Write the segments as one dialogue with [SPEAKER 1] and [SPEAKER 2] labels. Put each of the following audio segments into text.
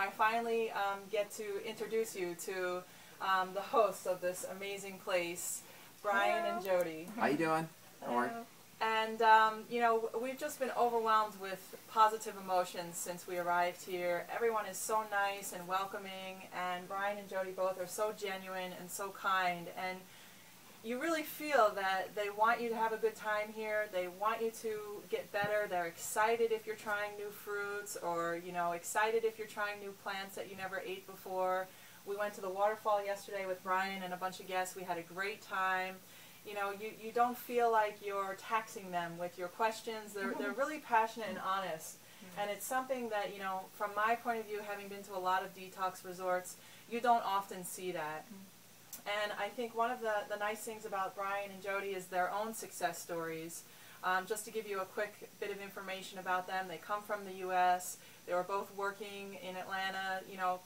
[SPEAKER 1] I finally get to introduce you to the hosts of this amazing place, Brian and Jody.
[SPEAKER 2] How you doing?
[SPEAKER 1] Hello. And, you know, we've just been overwhelmed with positive emotions since we arrived here. Everyone is so nice and welcoming, and Brian and Jody both are so genuine and so kind. And you really feel that they want you to have a good time here. They want you to get better. They're excited if you're trying new fruits, or, you know, excited if you're trying new plants that you never ate before. We went to the waterfall yesterday with Brian and a bunch of guests. We had a great time. You know, you don't feel like you're taxing them with your questions. They're really passionate and honest. And it's something that, you know, from my point of view, having been to a lot of detox resorts, you don't often see that. And I think one of the nice things about Brian and Jody is their own success stories. Just to give you a quick bit of information about them, they come from the U.S. They were both working in Atlanta, you know,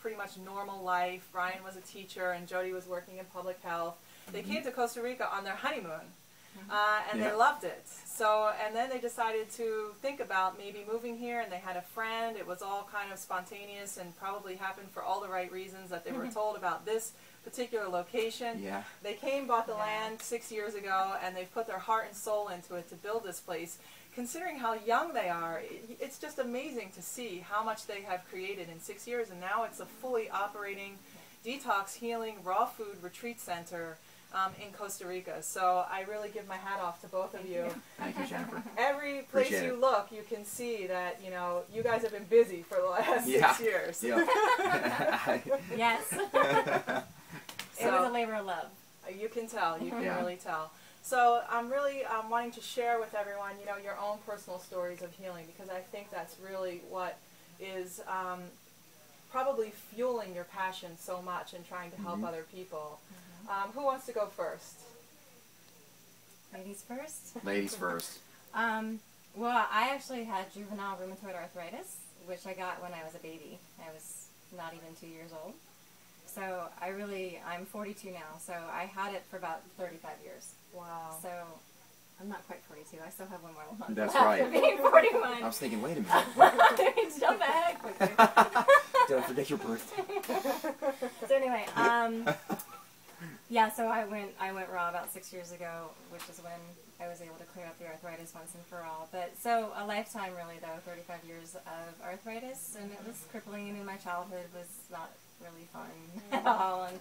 [SPEAKER 1] pretty much normal life. Brian was a teacher and Jody was working in public health. They came to Costa Rica on their honeymoon, and they loved it. So, and then they decided to think about maybe moving here, and they had a friend. It was all kind of spontaneous and probably happened for all the right reasons that they were told about this particular location.
[SPEAKER 2] Yeah.
[SPEAKER 1] They came, bought the land 6 years ago, and they've put their heart and soul into it to build this place. Considering how young they are, it's just amazing to see how much they have created in 6 years, and now it's a fully operating detox, healing, raw food retreat center in Costa Rica. So I really give my hat off to both of you.
[SPEAKER 2] Thank you, Jennifer.
[SPEAKER 1] Every place you look, you can see that, you know, you guys have been busy for the last 6 years.
[SPEAKER 2] Yeah.
[SPEAKER 3] Yes. It was a labor of love.
[SPEAKER 1] You can tell. You can really tell. So I'm really wanting to share with everyone, you know, your own personal stories of healing, because I think that's really what is probably fueling your passion so much and trying to help other people. Who wants to go first?
[SPEAKER 3] Ladies first?
[SPEAKER 2] Ladies first.
[SPEAKER 3] Well, I actually had juvenile rheumatoid arthritis, which I got when I was a baby. I was not even 2 years old. So I'm 42 now, so I had it for about 35 years.
[SPEAKER 1] Wow.
[SPEAKER 3] So I'm not quite 42. I still have one more month
[SPEAKER 2] That's
[SPEAKER 3] left
[SPEAKER 2] right.
[SPEAKER 3] of being 41.
[SPEAKER 2] I was thinking, wait a minute.
[SPEAKER 3] Jump ahead quickly.
[SPEAKER 2] Don't forget your birthday.
[SPEAKER 3] So anyway, yeah, so I went raw about 6 years ago, which is when I was able to clear up the arthritis once and for all. But so a lifetime really, though, 35 years of arthritis, and it was crippling. I mean, my childhood was not really fun at all, and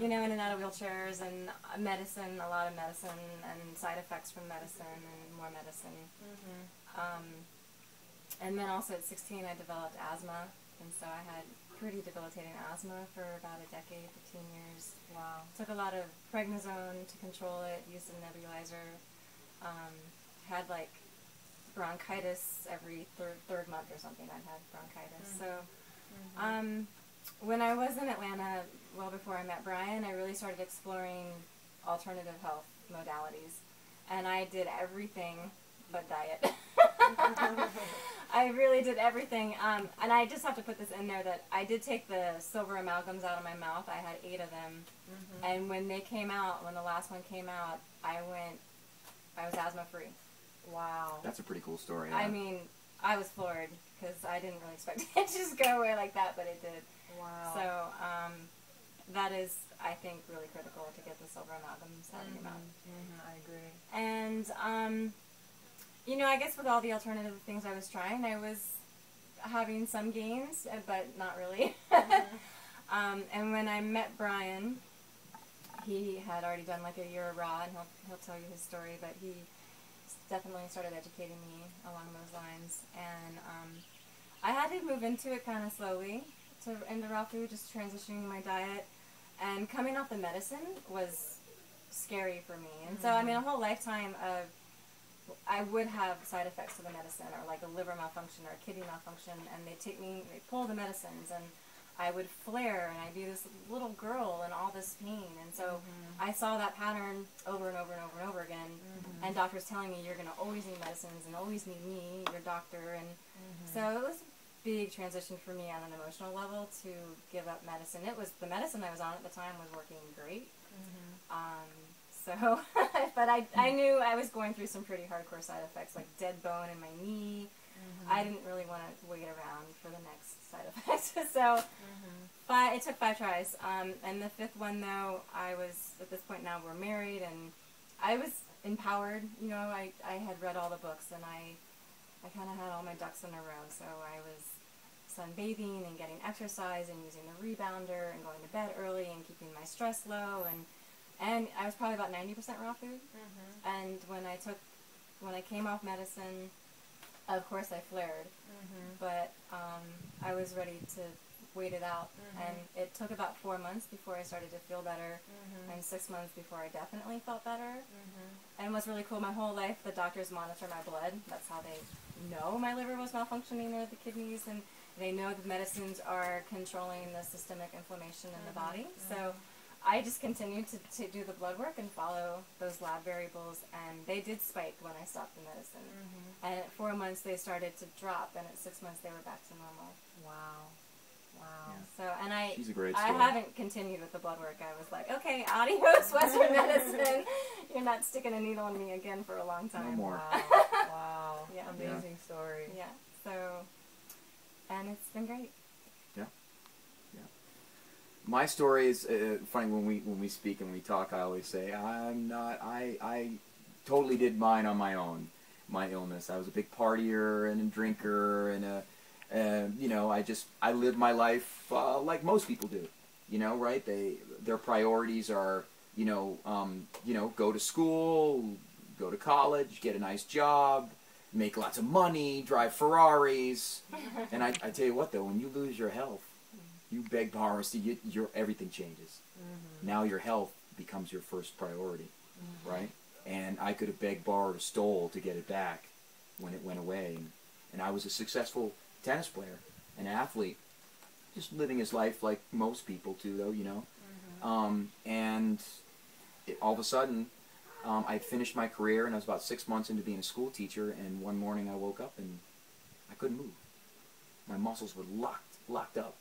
[SPEAKER 3] you know, in and out of wheelchairs, and medicine, a lot of medicine, and side effects from medicine, and more medicine. And then also at 16 I developed asthma, and so I had pretty debilitating asthma for about a decade, 15 years. Wow. Took a lot of prednisone to control it, used a nebulizer, had like bronchitis every third month or something. I had bronchitis. So when I was in Atlanta, well before I met Brian, I really started exploring alternative health modalities. And I did everything but diet. I really did everything. And I just have to put this in there that I did take the silver amalgams out of my mouth. I had 8 of them. And when they came out, when the last one came out, I was asthma free.
[SPEAKER 1] Wow.
[SPEAKER 2] That's a pretty cool story.
[SPEAKER 3] I mean, I was floored because I didn't really expect it to just go away like that, but it did.
[SPEAKER 1] Wow.
[SPEAKER 3] So that is, I think, really critical to get the silver amalgams out of your mouth.
[SPEAKER 1] I agree.
[SPEAKER 3] And, you know, I guess with all the alternative things I was trying, I was having some gains, but not really. And when I met Brian, he had already done like a year raw, and he'll tell you his story, but he definitely started educating me along those lines. And I had to move into it kind of slowly, into raw food, just transitioning my diet. And coming off the medicine was scary for me. And so, I mean, a whole lifetime of, I would have side effects to the medicine, or like a liver malfunction or a kidney malfunction, and they pull the medicines, and I would flare, and I'd be this little girl in all this pain. And so I saw that pattern over and over and over and over again, and doctors telling me, you're going to always need medicines and always need me, your doctor. And so it was a big transition for me on an emotional level to give up medicine. It was, the medicine I was on at the time was working great. So, but I knew I was going through some pretty hardcore side effects, like dead bone in my knee. I didn't really want to wait around for the next side effect. So it took 5 tries. And the 5th one, though, I was, at this point now, we're married, and I was empowered. You know, I had read all the books, and I kind of had all my ducks in a row. So I was sunbathing and getting exercise and using the rebounder and going to bed early and keeping my stress low. And I was probably about 90% raw food. And when I came off medicine, of course I flared. But I was ready to wait it out. And it took about 4 months before I started to feel better, and 6 months before I definitely felt better. And what's really cool, my whole life the doctors monitor my blood. That's how they know my liver was malfunctioning or the kidneys, and they know the medicines are controlling the systemic inflammation in the body. So I just continued to do the blood work and follow those lab variables, and they did spike when I stopped the medicine. And at 4 months they started to drop, and at 6 months they were back to normal.
[SPEAKER 1] Wow. Wow.
[SPEAKER 3] So, and
[SPEAKER 2] She's a great
[SPEAKER 3] I
[SPEAKER 2] story.
[SPEAKER 3] haven't continued with the blood work. I was like, okay, adios Western medicine. You're not sticking a needle in me again for a long time.
[SPEAKER 2] No more.
[SPEAKER 1] Wow. Wow.
[SPEAKER 3] Yeah.
[SPEAKER 1] Amazing story.
[SPEAKER 3] Yeah. So, and it's been great.
[SPEAKER 2] Yeah. My story is funny. When we speak and we talk, I always say I totally did mine on my own. My illness. I was a big partier and a drinker and you know, I lived my life like most people do. You know, right? Their priorities are you know, go to school, go to college, get a nice job, make lots of money, drive Ferraris. And I tell you what, though, when you lose your health, you beg, borrow, see, everything changes. Now your health becomes your first priority, right? And I could have begged, borrowed, or stole to get it back when it went away. And I was a successful tennis player, an athlete, just living his life like most people too, though, you know. And all of a sudden, I finished my career, and I was about 6 months into being a school teacher, and one morning I woke up and I couldn't move. My muscles were locked up.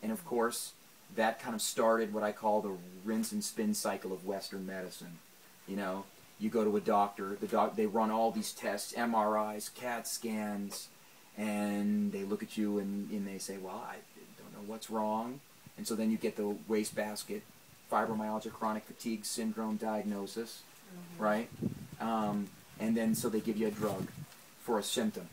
[SPEAKER 2] And of course, that kind of started what I call the rinse and spin cycle of Western medicine. You know, you go to a doctor, they run all these tests, MRIs, CAT scans, and they look at you and they say, well, I don't know what's wrong. And so then you get the wastebasket, fibromyalgia, chronic fatigue syndrome diagnosis, right? And then so they give you a drug for a symptom.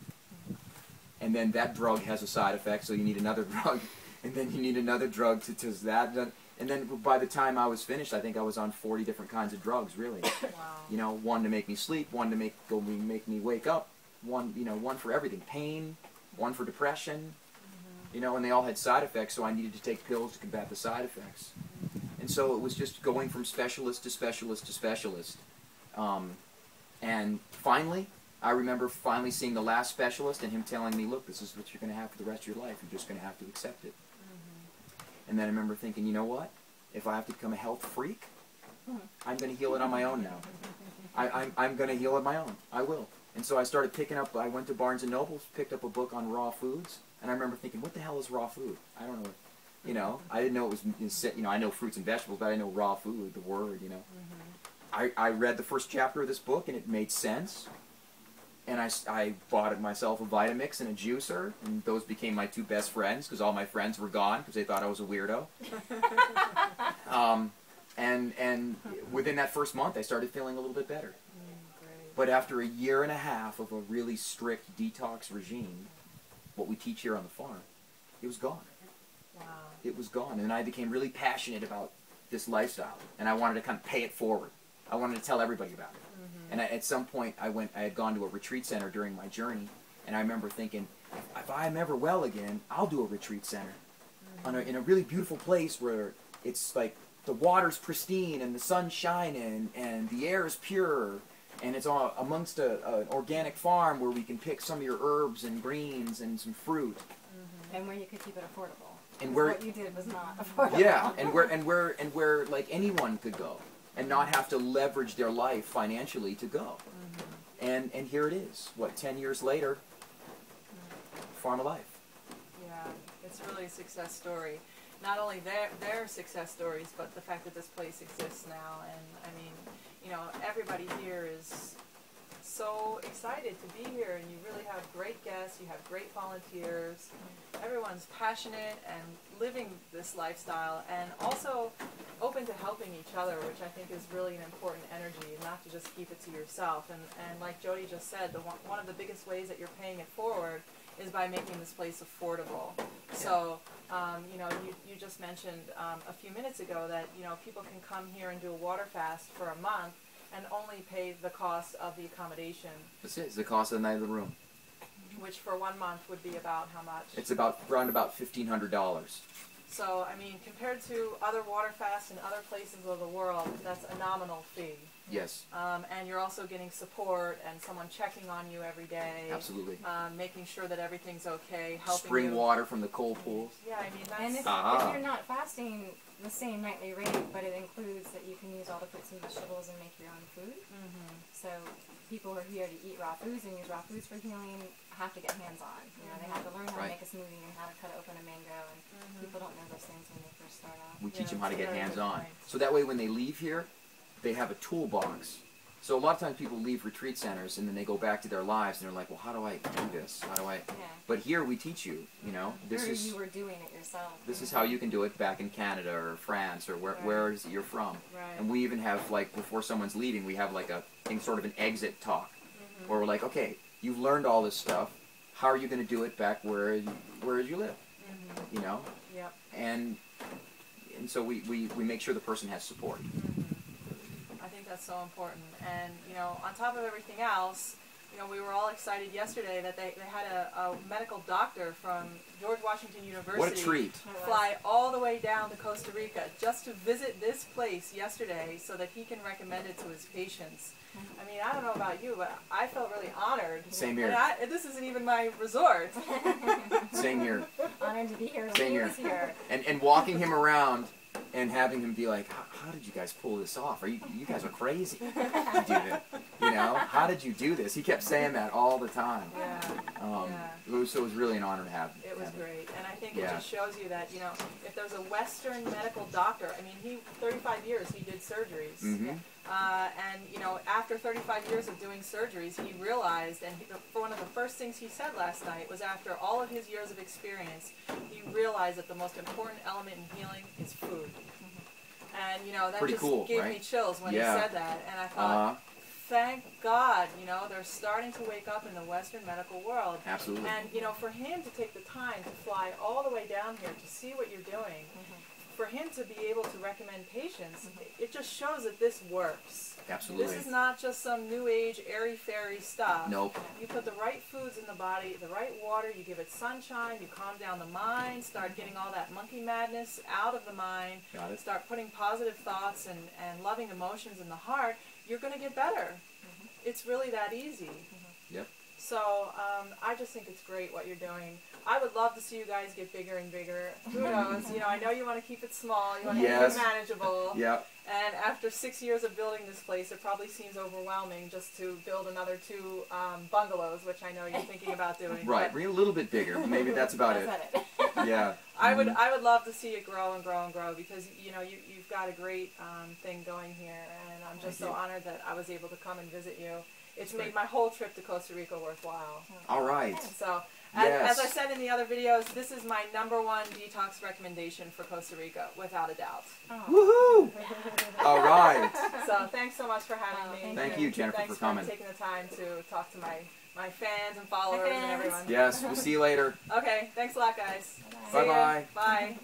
[SPEAKER 2] And then that drug has a side effect, so you need another drug. And then you need another drug to that. And then by the time I was finished, I think I was on 40 different kinds of drugs, really.
[SPEAKER 1] Wow.
[SPEAKER 2] You know, one to make me sleep, one to make me wake up, one for everything. Pain, one for depression. You know, and they all had side effects, so I needed to take pills to combat the side effects. And so it was just going from specialist to specialist to specialist. And finally, I remember finally seeing the last specialist and him telling me, look, this is what you're going to have for the rest of your life. You're just going to have to accept it. And then I remember thinking, you know what? If I have to become a health freak, I'm going to heal it on my own now. I'm going to heal it on my own. I will. And so I started picking up, I went to Barnes & Noble, picked up a book on raw foods, and I remember thinking, what the hell is raw food? I don't know. You know, I didn't know it was, you know, I know fruits and vegetables, but I didn't know raw food, the word, you know. I read the first chapter of this book, and it made sense. And I bought myself a Vitamix and a juicer, and those became my 2 best friends, because all my friends were gone, because they thought I was a weirdo. And within that first month, I started feeling a little bit better. But after a year and a half of a really strict detox regime, what we teach here on the farm, it was gone.
[SPEAKER 1] Wow.
[SPEAKER 2] It was gone. And I became really passionate about this lifestyle, and I wanted to kind of pay it forward. I wanted to tell everybody about it. And at some point, I had gone to a retreat center during my journey, and I remember thinking, if I'm ever well again, I'll do a retreat center in a really beautiful place where it's like the water's pristine and the sun's shining and the air is pure, and it's all amongst an organic farm where we can pick some of your herbs and greens and some fruit.
[SPEAKER 3] And where you could keep it affordable.
[SPEAKER 2] And where
[SPEAKER 3] what you did was not affordable.
[SPEAKER 2] Yeah, and where like anyone could go and not have to leverage their life financially to go. And here it is. What, 10 years later, farm of life.
[SPEAKER 1] Yeah, it's really a success story. Not only their success stories, but the fact that this place exists now. And I mean, you know, everybody here is so excited to be here, and you really have great guests, you have great volunteers, everyone's passionate and living this lifestyle, and also open to helping each other, which I think is really an important energy, and not to just keep it to yourself. And like Jody just said, one of the biggest ways that you're paying it forward is by making this place affordable. So, you know, you just mentioned a few minutes ago that, you know, people can come here and do a water fast for a month and only pay the cost of the accommodation.
[SPEAKER 2] That's it. It's the cost of the night of the room.
[SPEAKER 1] Which for 1 month would be about how much?
[SPEAKER 2] It's around about $1,500.
[SPEAKER 1] So, I mean, compared to other water fasts in other places of the world, that's a nominal fee.
[SPEAKER 2] Yes.
[SPEAKER 1] And you're also getting support and someone checking on you every day.
[SPEAKER 2] Absolutely.
[SPEAKER 1] Making sure that everything's okay, helping
[SPEAKER 2] Spring
[SPEAKER 1] you.
[SPEAKER 2] water from the cold pools.
[SPEAKER 1] Yeah, I mean, that's...
[SPEAKER 3] And if you're not fasting the same nightly rate, but it includes that you can use all the fruits and vegetables and make your own food. So people who are here to eat raw foods and use raw foods for healing have to get hands-on. You know, they have to learn how to make a smoothie and how to cut open a mango, and people don't know those things when they first start out.
[SPEAKER 2] We teach them how to get hands-on. So that way when they leave here, they have a toolbox. So a lot of times people leave retreat centers and then they go back to their lives and they're like, well, how do I do this? How do I? But here we teach you, you know. This is
[SPEAKER 3] you were doing it yourself.
[SPEAKER 2] This is how you can do it back in Canada or France or where is it you're from. And we even have, like, before someone's leaving, we have like a thing, sort of an exit talk, where we're like, okay, you've learned all this stuff. How are you going to do it back where you live? You know. And so we make sure the person has support.
[SPEAKER 1] I think that's so important. And, you know, on top of everything else, you know, we were all excited yesterday that they had a medical doctor from George Washington University.
[SPEAKER 2] What a treat.
[SPEAKER 1] Fly all the way down to Costa Rica just to visit this place yesterday so that he can recommend it to his patients. I mean, I don't know about you, but I felt really honored.
[SPEAKER 2] Same here.
[SPEAKER 1] And this isn't even my resort.
[SPEAKER 2] Same here.
[SPEAKER 3] Honored to be here.
[SPEAKER 2] Same here. And walking him around and having him be like, how did you guys pull this off? You guys are crazy. You do it. You know, how did you do this? He kept saying that all the time. So it was really an honor to have him.
[SPEAKER 1] It was great. And I think it just shows you that, you know, if there's a Western medical doctor, I mean, 35 years he did surgeries. And, you know, after 35 years of doing surgeries, he realized, and for one of the first things he said last night was after all of his years of experience, he realized that the most important element in healing is food. And, you know, that just gave me chills when he said that. And I thought, thank God, you know, they're starting to wake up in the Western medical world.
[SPEAKER 2] Absolutely.
[SPEAKER 1] And, you know, for him to take the time to fly all the way down here to see what you're doing, for him to be able to recommend patients, it just shows that this works.
[SPEAKER 2] Absolutely.
[SPEAKER 1] This is not just some new age, airy-fairy stuff.
[SPEAKER 2] Nope.
[SPEAKER 1] You put the right foods in the body, the right water, you give it sunshine, you calm down the mind, start getting all that monkey madness out of the mind, start putting positive thoughts and loving emotions in the heart, you're going to get better. It's really that easy.
[SPEAKER 2] Yep.
[SPEAKER 1] So I just think it's great what you're doing. I would love to see you guys get bigger and bigger. Who knows? You know, I know you want to keep it small. You want to keep it manageable.
[SPEAKER 2] Yep.
[SPEAKER 1] And after 6 years of building this place, it probably seems overwhelming just to build another 2 bungalows, which I know you're thinking about doing.
[SPEAKER 2] Right. Bring it a little bit bigger. Maybe that's about it. Yeah.
[SPEAKER 1] I would love to see it grow and grow and grow because, you know, you've got a great thing going here. And I'm just so honored that I was able to come and visit you. It's made my whole trip to Costa Rica worthwhile.
[SPEAKER 2] All right.
[SPEAKER 1] So, as I said in the other videos, this is my #1 detox recommendation for Costa Rica, without a doubt.
[SPEAKER 2] Woohoo! All right.
[SPEAKER 1] So, thanks so much for having me.
[SPEAKER 2] Thank you, Jennifer, for coming.
[SPEAKER 1] Thanks for taking the time to talk to my fans and followers and everyone.
[SPEAKER 2] Yes, we'll see you later.
[SPEAKER 1] Okay, thanks a lot, guys.
[SPEAKER 2] Bye-bye.
[SPEAKER 1] Bye.